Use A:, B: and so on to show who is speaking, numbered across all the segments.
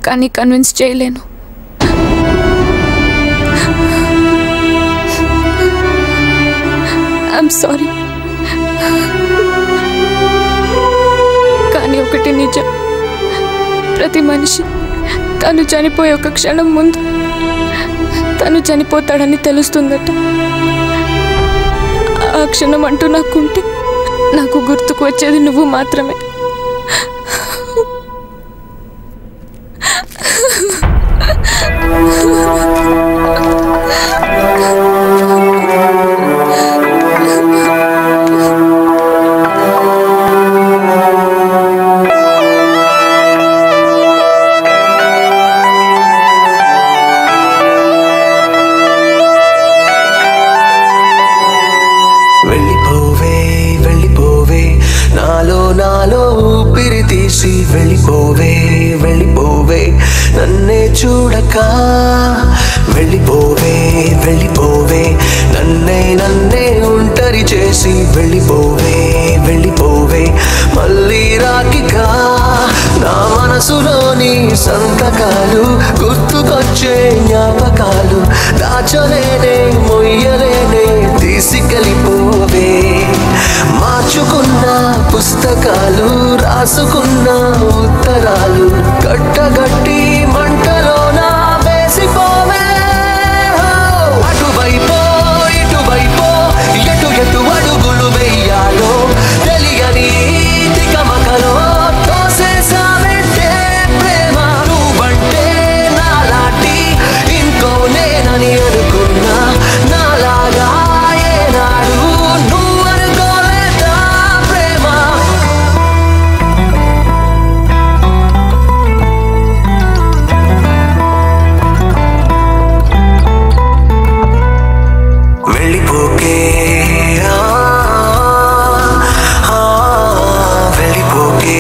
A: కానీ కన్విన్స్ చేయలేను. I'm sorry. కానీ ఒకటి నిజం, ప్రతి మనిషి తను చనిపోయే ఒక క్షణం ముందు తను చనిపోతాడని తెలుస్తుందట. ఆ క్షణం అంటూ నాకుంటే నాకు గుర్తుకు వచ్చేది నువ్వు మాత్రమే.
B: వెళ్ళిపోవే వెళ్ళిపోవే నాలో నాలో ఊపిరి తీసి వెళ్ళిపోవే వెళ్ళిపోవే నన్నే చూడక. వెళ్ళిపోవే వెళ్ళిపోవే నన్నే నన్నే ఒంటరి చేసి వెళ్ళిపోవే వెళ్ళిపోవే మళ్ళీ రాకికా. నా మనసులోని సంతకాలు గుర్తుకొచ్చే జ్ఞాపకాలు దాచలేనే మొయ్యలేనే తీసుకెళ్ళిపోవే. మార్చుకున్న పుస్తకాలు రాసుకున్న ఉత్తరాలు కట్టగట్టి మంటలోన వేసిపోవే. అటువైపో ఇటువైపో ఎటు ఎటు అడుగులు వెయ్యాలో తెలియని తికమకలో తోసేసావంటే ప్రేమ. నువ్వంటే నాలాంటి ఇంకో నేనని అనుకున్నా, నాలాగా ఏనాడు నువ్వు అనుకోలేదా ప్రేమ. వెళ్ళిపోకే వెళ్ళిపోకే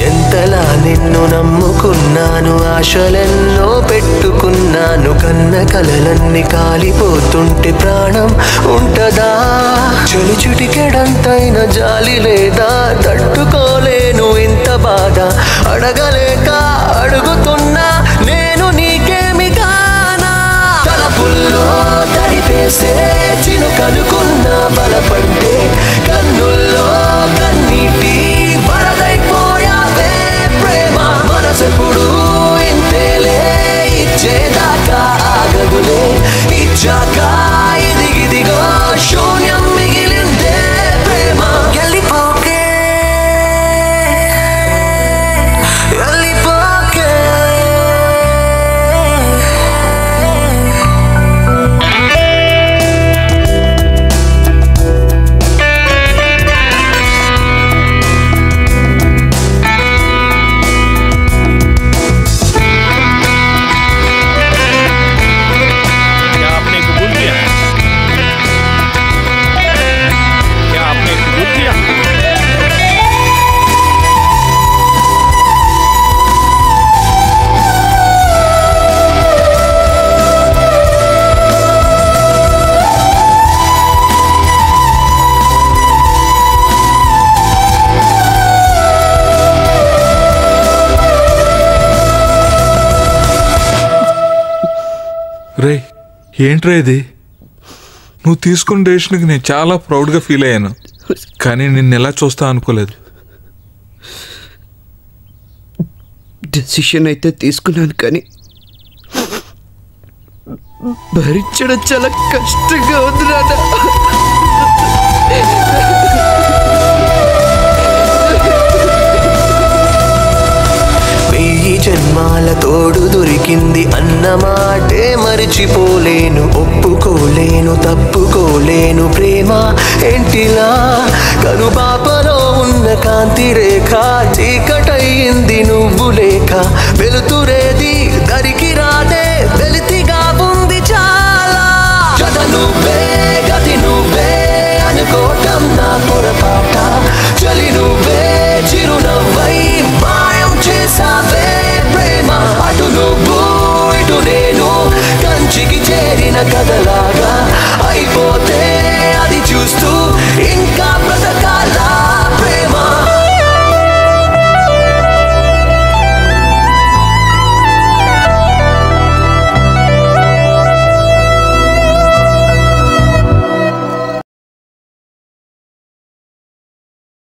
B: ఎంతలా నిన్ను నమ్ముకున్నాను, ఆశలెన్నో పెట్టుకున్నాను, కన్న కలలన్నీ కాలిపోతుంటే ప్రాణం ఉంటదా? చలి చుటికెడంతైన జాలి లేదా? తట్టుకోలేను ఇంత బాధ, అడగలేక అడుగుతున్నా నేను నీకేమి కానా? తలపుల్లో తడిపేసే చినుకనుకున్నా బలపంటే కన్నుల్లో కన్నీటి వరదైపోయావే ప్రేమ. మనసెప్పుడు ఇంతేలే, ఇచ్చేదాకా ఆగదులే, ఇచ్చాక ఇదిగిదిగో శూన్యం మిగిలిందే ప్రేమ. వెళ్ళిపోకే వెళ్ళిపోకే
C: రే, ఏంట్రా ఇది? నువ్వు తీసుకున్న డెసిషన్కి నేను చాలా ప్రౌడ్గా ఫీల్ అయ్యాను, కానీ నిన్ను ఎలా చూస్తా అనుకోలేదు.
D: డెసిషన్ అయితే తీసుకున్నాను, కానీ భరించడం చాలా కష్టంగా ఉంది నాన్న.
B: వెయ్యి జన్మాల తోడు దొరికింది అన్న మాటే మరిచిపోలేను, ఒప్పుకోలేను తప్పుకోలేను ప్రేమ ఏంటిలా? కనుపాపలో ఉన్న కాంతి రేఖ చీకటయింది నువ్వు లేక, వెలుతురేది దరికి రాదే వెలితిగా